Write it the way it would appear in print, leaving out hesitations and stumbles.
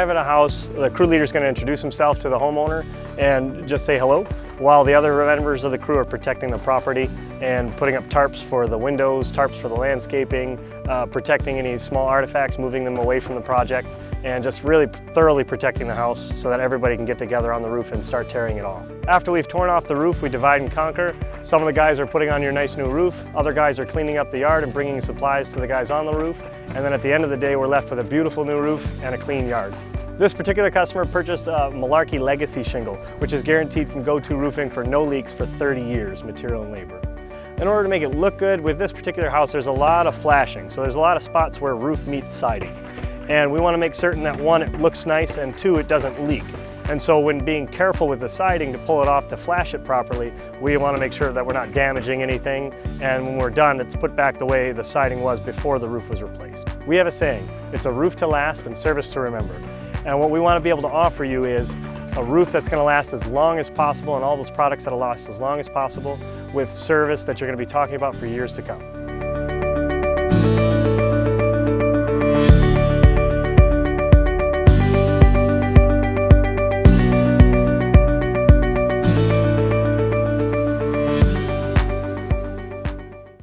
arrive at a house, the crew leader is going to introduce himself to the homeowner and just say hello, while the other members of the crew are protecting the property and putting up tarps for the windows, tarps for the landscaping, protecting any small artifacts, moving them away from the project, and just really thoroughly protecting the house so that everybody can get together on the roof and start tearing it off. After we've torn off the roof, we divide and conquer. Some of the guys are putting on your nice new roof, other guys are cleaning up the yard and bringing supplies to the guys on the roof, and then at the end of the day we're left with a beautiful new roof and a clean yard. This particular customer purchased a Malarkey Legacy shingle, which is guaranteed from GoTo Roofing for no leaks for 30 years, material and labor. In order to make it look good, with this particular house there's a lot of flashing, so there's a lot of spots where roof meets siding. And we want to make certain that one, it looks nice, and two, it doesn't leak. And so when being careful with the siding to pull it off to flash it properly, we want to make sure that we're not damaging anything, and when we're done, it's put back the way the siding was before the roof was replaced. We have a saying, it's a roof to last and service to remember. And what we want to be able to offer you is a roof that's going to last as long as possible and all those products that'll last as long as possible with service that you're going to be talking about for years to come.